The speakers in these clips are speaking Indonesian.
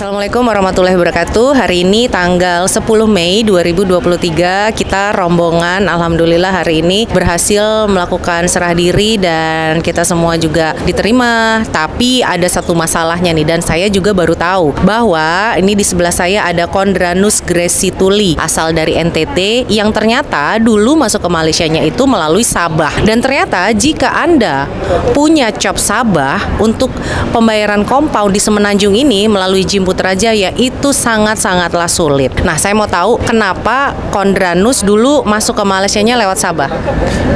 Assalamualaikum warahmatullahi wabarakatuh. Hari ini tanggal 10 Mei 2023 kita rombongan alhamdulillah hari ini berhasil melakukan serah diri dan kita semua juga diterima. Tapi ada satu masalahnya nih dan saya juga baru tahu bahwa ini di sebelah saya ada Kondranus Gresituli asal dari NTT yang ternyata dulu masuk ke Malaysianya itu melalui Sabah. Dan ternyata jika Anda punya COP Sabah untuk pembayaran compound di Semenanjung ini melalui Putrajaya itu sangat-sangatlah sulit. Nah, saya mau tahu kenapa Kondranus dulu masuk ke Malaysianya lewat Sabah?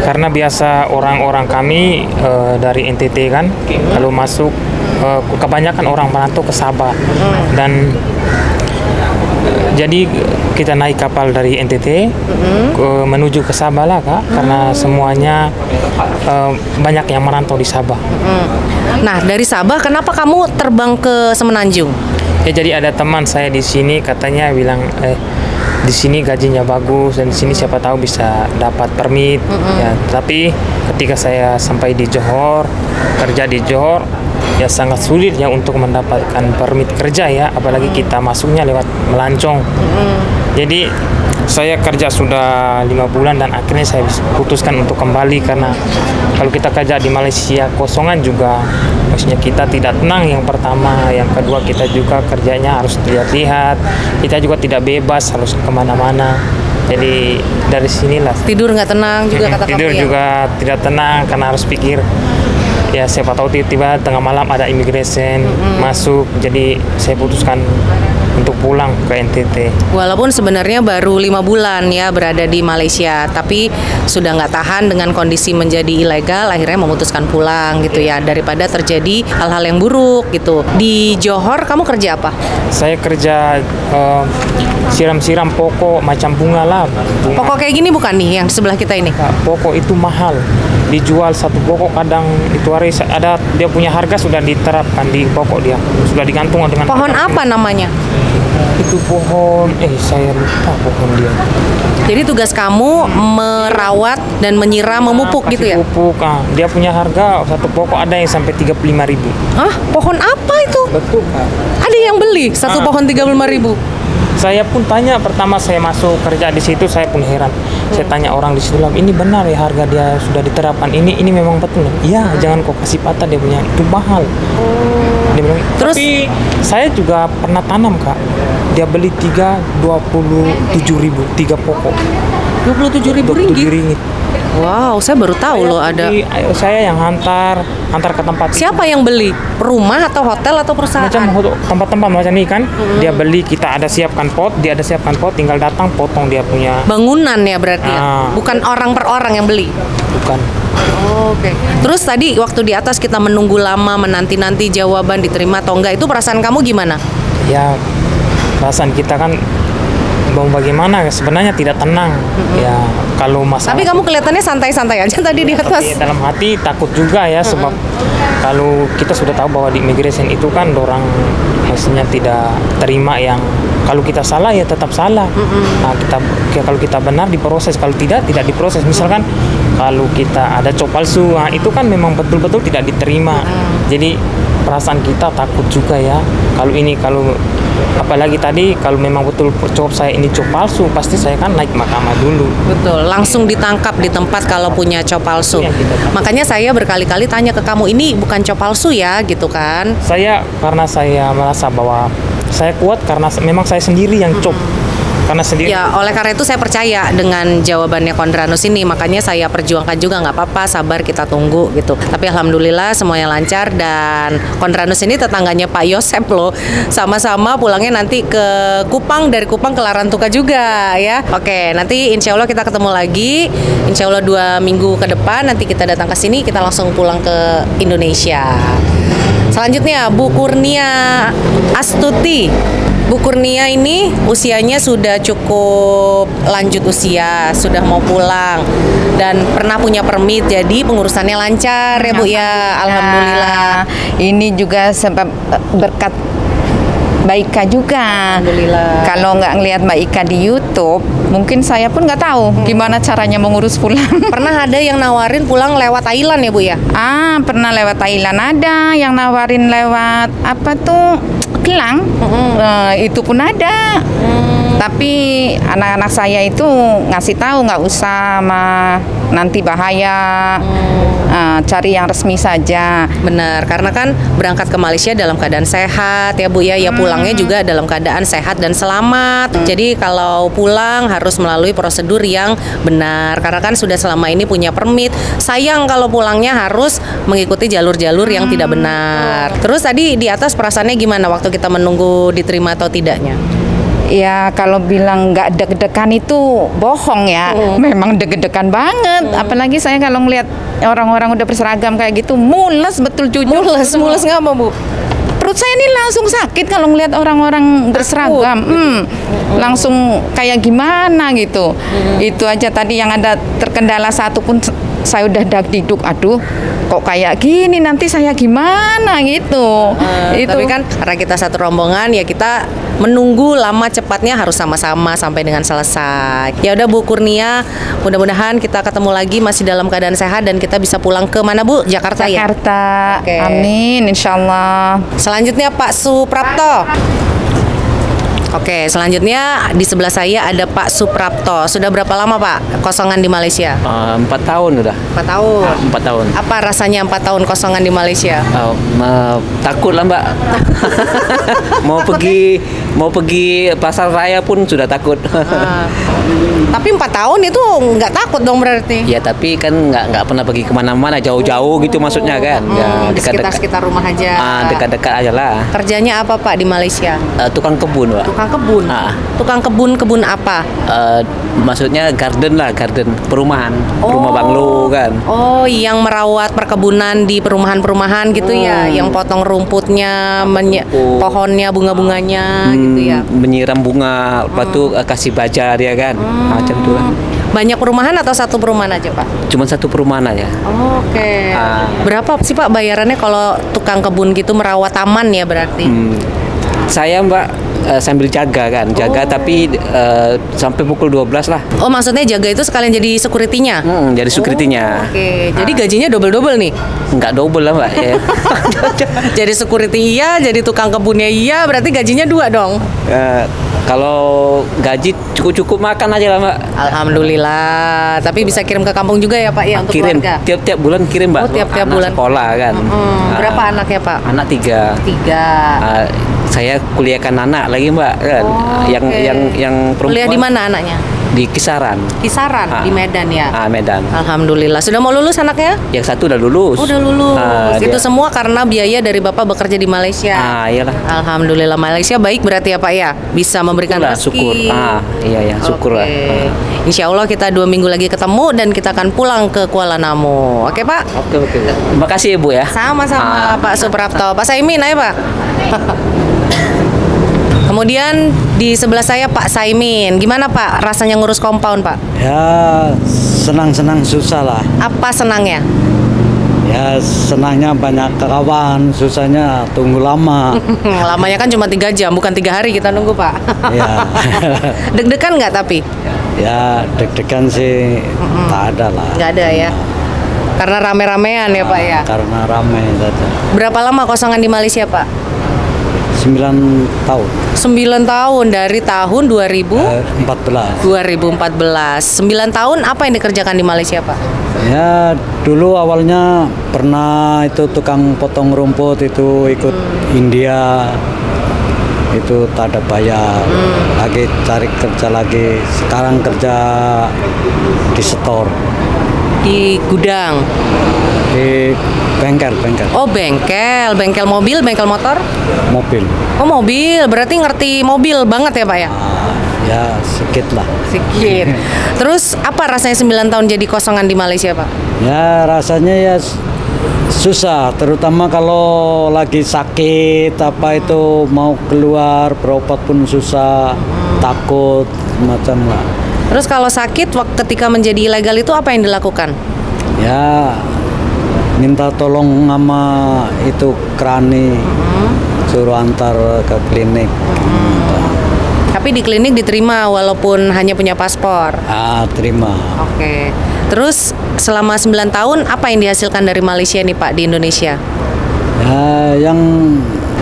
Karena biasa orang-orang kami dari NTT kan, kalau masuk kebanyakan orang merantau ke Sabah dan jadi kita naik kapal dari NTT menuju ke Sabah lah Kak, karena semuanya banyak yang merantau di Sabah. Nah, dari Sabah kenapa kamu terbang ke Semenanjung? Ya jadi ada teman saya di sini katanya bilang di sini gajinya bagus dan di sini siapa tahu bisa dapat permit. Ya, tapi ketika saya sampai di Johor, kerja di Johor, ya sangat sulit ya untuk mendapatkan permit kerja ya, apalagi kita masuknya lewat melancong. Jadi saya kerja sudah 5 bulan dan akhirnya saya putuskan untuk kembali karena kalau kita kerja di Malaysia kosongan juga maksudnya kita tidak tenang yang pertama, yang kedua kita juga kerjanya harus lihat-lihat, kita juga tidak bebas harus kemana-mana. Jadi dari sinilah tidur nggak tenang juga kata tidur kamu ya? Juga tidak tenang karena harus pikir ya siapa tahu tiba-tiba tengah malam ada immigration masuk, jadi saya putuskan untuk pulang ke NTT. Walaupun sebenarnya baru 5 bulan ya berada di Malaysia, tapi sudah nggak tahan dengan kondisi menjadi ilegal, akhirnya memutuskan pulang gitu ya, daripada terjadi hal-hal yang buruk gitu. Di Johor kamu kerja apa? Saya kerja siram-siram pokok macam bunga lah. Pokok kayak gini bukan nih yang sebelah kita ini? Pokok itu mahal, dijual satu pokok kadang itu hari ada dia punya harga sudah diterapkan di pokok dia, sudah digantung dengan pohon apa namanya? Itu pohon saya lupa pohon dia. Jadi tugas kamu merawat dan menyiram, memupuk gitu ya? Pupuk, dia punya harga satu pokok ada yang sampai 35.000. Hah? Pohon apa itu? Betul Kak. Ada yang beli satu pohon 35.000? Saya pun tanya pertama saya masuk kerja di situ, saya pun heran. Saya tanya orang di situ, ini benar ya harga dia sudah diterapkan, ini memang betul. Iya, jangan kau kasih patah, dia punya itu mahal. Dia bilang, terus tapi saya juga pernah tanam Kak. Dia beli 27.000 3 pokok. 27.000 ringgit. Wow, saya baru tahu loh ada. Saya yang hantar ke tempat. Siapa yang beli? Rumah atau hotel atau perusahaan? Macam tempat-tempat macam ini kan. Dia beli, kita ada siapkan pot, dia ada siapkan pot, tinggal datang potong dia punya. Bangunan ya berarti ya? Bukan orang per orang yang beli? Bukan. Oke. Terus tadi waktu di atas kita menunggu lama, menanti-nanti jawaban diterima atau enggak, itu perasaan kamu gimana? Ya, perasaan kita kan mau bagaimana sebenarnya tidak tenang ya kalau masalah. Tapi kamu kelihatannya santai-santai aja tadi di atas. Tapi dalam hati takut juga ya sebab kalau kita sudah tahu bahwa di immigration itu kan orang maksudnya tidak terima yang kalau kita salah ya tetap salah. Nah, kalau kita benar diproses, kalau tidak diproses. Misalkan kalau kita ada cop palsu, itu kan memang betul-betul tidak diterima. Jadi perasaan kita takut juga ya. Kalau apalagi tadi kalau memang betul cop saya ini cop palsu, pasti saya kan naik mahkamah dulu. Betul, langsung ditangkap di tempat kalau punya cop palsu. Makanya saya berkali-kali tanya ke kamu, ini bukan cop palsu ya gitu kan? Karena saya merasa bahwa saya kuat karena memang saya sendiri yang cop. Karena sendiri. Ya, oleh karena itu saya percaya dengan jawabannya Kondranus ini, makanya saya perjuangkan juga, nggak apa-apa, sabar kita tunggu gitu. Tapi alhamdulillah semuanya lancar dan Kondranus ini tetangganya Pak Yosep loh, sama-sama pulangnya nanti ke Kupang, dari Kupang ke Larantuka juga ya. Oke, nanti insya Allah kita ketemu lagi, insya Allah 2 minggu ke depan nanti kita datang ke sini, kita langsung pulang ke Indonesia. Selanjutnya Bu Kurnia Astuti. Bu Kurnia ini usianya sudah cukup lanjut usia, sudah mau pulang dan pernah punya permit, jadi pengurusannya lancar ya Bu ya, alhamdulillah. Ini juga sebab berkat Mbak Ika juga. Alhamdulillah. Kalau nggak ngelihat Mbak Ika di YouTube, mungkin saya pun nggak tahu gimana caranya mengurus pulang. Pernah ada yang nawarin pulang lewat Thailand ya Bu ya? Pernah lewat Thailand, ada yang nawarin lewat apa tuh Kelang. Itu pun ada. Tapi anak-anak saya itu ngasih tahu nggak usah, nanti bahaya. Cari yang resmi saja. Benar, karena kan berangkat ke Malaysia dalam keadaan sehat ya Bu ya, pulangnya juga dalam keadaan sehat dan selamat. Jadi kalau pulang harus melalui prosedur yang benar, karena kan sudah selama ini punya permit. Sayang kalau pulangnya harus mengikuti jalur-jalur yang tidak benar. Terus tadi di atas perasaannya gimana waktu kita menunggu diterima atau tidaknya? Ya kalau bilang nggak deg-degan itu bohong ya. Memang deg-degan banget. Apalagi saya kalau ngelihat orang-orang udah berseragam kayak gitu, mules betul jujur. Mules nggak Bu? Perut saya ini langsung sakit kalau ngelihat orang-orang berseragam. Langsung kayak gimana gitu. Itu aja tadi yang ada terkendala satu pun saya udah dagdikduk, aduh kok kayak gini, nanti saya gimana gitu. Tapi kan karena kita satu rombongan ya, kita menunggu lama cepatnya harus sama-sama sampai dengan selesai. Ya udah Bu Kurnia, mudah-mudahan kita ketemu lagi masih dalam keadaan sehat dan kita bisa pulang ke mana Bu? Jakarta ya? Jakarta. Oke. Amin insyaallah. Selanjutnya Pak Suprapto. Oke, selanjutnya di sebelah saya ada Pak Suprapto. Sudah berapa lama Pak kosongan di Malaysia? 4 tahun udah. 4 tahun. 4 tahun. Apa rasanya 4 tahun kosongan di Malaysia? Takut lah Mbak. mau pergi pasar raya pun sudah takut. Tapi 4 tahun itu nggak takut dong berarti? Ya tapi kan nggak pernah pergi kemana-mana jauh-jauh gitu maksudnya kan. Ya, Di sekitar rumah aja. Dekat-dekat aja lah. Kerjanya apa Pak di Malaysia? Tukang kebun Pak. Tukang kebun. Tukang kebun apa? Maksudnya garden perumahan, rumah banglo kan. Oh, yang merawat perkebunan di perumahan-perumahan gitu ya, yang potong rumputnya, pohonnya, bunga-bunganya gitu ya. Menyiram bunga, lepas itu kasih bajar ya kan, macam itu lah. Banyak perumahan atau satu perumahan aja Pak? Cuma satu perumahan aja. Oke. Berapa sih Pak bayarannya kalau tukang kebun gitu merawat taman ya berarti? Saya Mbak sambil jaga tapi sampai pukul 12 lah. Oh, maksudnya jaga itu sekalian jadi security-nya? Jadi security-nya. Oke. Jadi gajinya double-double nih? Enggak double lah Mbak ya. Jadi security iya, jadi tukang kebunnya iya, berarti gajinya 2 dong? Kalau gaji cukup makan aja lah Mbak. Alhamdulillah. Tapi bisa kirim ke kampung juga ya Pak ya untuk Kirim keluarga? tiap bulan kirim Mbak. Oh, tiap Anak bulan. Sekolah kan. Berapa anaknya Pak? Anak 3. 3. Saya kuliahkan anak lagi Mbak kan. Yang perempuan. Kuliah di mana anaknya? Di Kisaran. Kisaran di Medan ya. Medan. Alhamdulillah. Sudah mau lulus anaknya? Yang satu udah lulus. Udah lulus. Itu dia. semua karena biaya dari Bapak bekerja di Malaysia. Iyalah. Alhamdulillah, Malaysia baik berarti ya Pak ya, bisa memberikan rezeki. Syukur. Iya syukur lah. Insya Allah kita 2 minggu lagi ketemu dan kita akan pulang ke Kuala Namu. Oke Pak? Oke. Terima kasih ya Bu ya. Sama-sama Pak Suprapto. Pak Saimin ayo Pak. Kemudian di sebelah saya Pak Saimin. Gimana Pak rasanya ngurus compound Pak? Ya senang-senang susah lah. Apa senangnya? Ya senangnya banyak kawan, susahnya tunggu lama. Lamanya kan cuma 3 jam, bukan 3 hari kita nunggu Pak. Ya. Deg-degan nggak tapi? Ya deg-degan sih tak ada lah. Nggak ada ya? Karena rame-ramean ya Pak ya? Karena ramai saja. Berapa lama kosongan di Malaysia Pak? 9 tahun. 9 tahun dari tahun 14. 2014. 9 tahun apa yang dikerjakan di Malaysia Pak? Ya dulu awalnya pernah itu tukang potong rumput itu ikut India. Itu tak ada bayar. Lagi cari kerja lagi. Sekarang kerja di store. Di gudang? Di bengkel. Oh bengkel mobil, bengkel motor? Mobil. Oh mobil, berarti ngerti mobil banget ya Pak ya? Ya sedikit lah. Sedikit. Terus apa rasanya 9 tahun jadi kosongan di Malaysia Pak? Ya rasanya ya susah, terutama kalau lagi sakit apa itu mau keluar berobat pun susah, takut macam lah. Terus kalau sakit ketika menjadi ilegal itu apa yang dilakukan? Ya minta tolong sama itu kerani suruh antar ke klinik. Tapi di klinik diterima walaupun hanya punya paspor. Terima. Oke. Terus selama 9 tahun apa yang dihasilkan dari Malaysia nih Pak di Indonesia? Ya, yang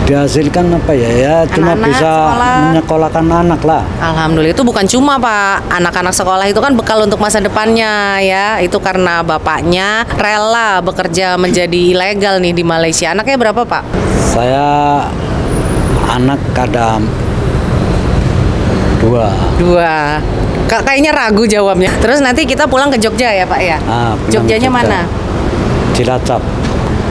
dihasilkan apa ya? Ya cuma Anak-anak bisa sekolah. menyekolahkan anak lah. Alhamdulillah, itu bukan cuma Pak, anak-anak sekolah itu kan bekal untuk masa depannya ya. Itu karena bapaknya rela bekerja menjadi ilegal nih di Malaysia. Anaknya berapa Pak? Saya anak ada 2. 2. Kayaknya ragu jawabnya. Terus nanti kita pulang ke Jogja ya Pak ya? Pulang Jogjanya Jogja. mana? Cilacap.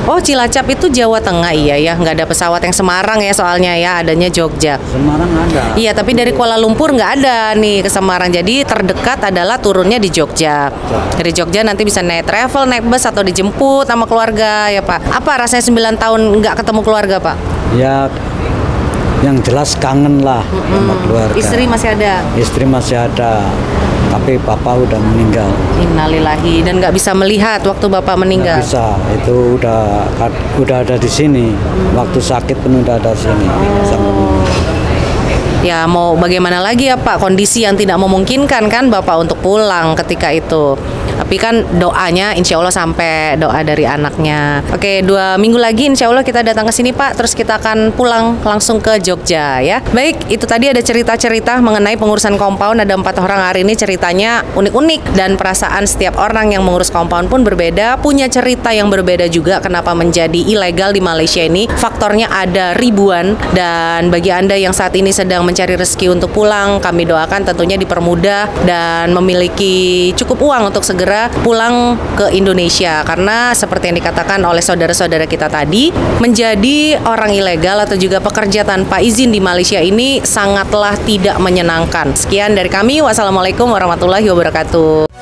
Oh, Cilacap itu Jawa Tengah, iya ya, nggak ada pesawat yang Semarang ya soalnya ya, adanya Jogja. Semarang ada. Iya, tapi dari Kuala Lumpur nggak ada nih ke Semarang. Jadi terdekat adalah turunnya di Jogja. Dari Jogja nanti bisa naik travel, naik bus atau dijemput sama keluarga ya Pak. Apa rasanya 9 tahun nggak ketemu keluarga Pak? Ya, yang jelas kangen lah sama keluarga. Istri masih ada? Istri masih ada, tapi bapak udah meninggal. Innalillahi, dan nggak bisa melihat waktu bapak meninggal. Nggak bisa, itu udah ada di sini. Waktu sakit pun udah ada di sini. Ya mau bagaimana lagi ya Pak, kondisi yang tidak memungkinkan kan Bapak untuk pulang ketika itu. Tapi kan doanya insya Allah sampai doa dari anaknya. Oke, 2 minggu lagi insya Allah kita datang ke sini Pak. Terus kita akan pulang langsung ke Jogja ya. Baik, itu tadi ada cerita-cerita mengenai pengurusan compound. Ada 4 orang hari ini ceritanya unik-unik. Dan perasaan setiap orang yang mengurus compound pun berbeda. Punya cerita yang berbeda juga kenapa menjadi ilegal di Malaysia ini. Faktornya ada ribuan. Dan bagi Anda yang saat ini sedang mencari rezeki untuk pulang, kami doakan tentunya dipermudah dan memiliki cukup uang untuk segera pulang ke Indonesia, karena seperti yang dikatakan oleh saudara-saudara kita tadi, menjadi orang ilegal atau juga pekerja tanpa izin di Malaysia ini sangatlah tidak menyenangkan. Sekian dari kami, wassalamualaikum warahmatullahi wabarakatuh.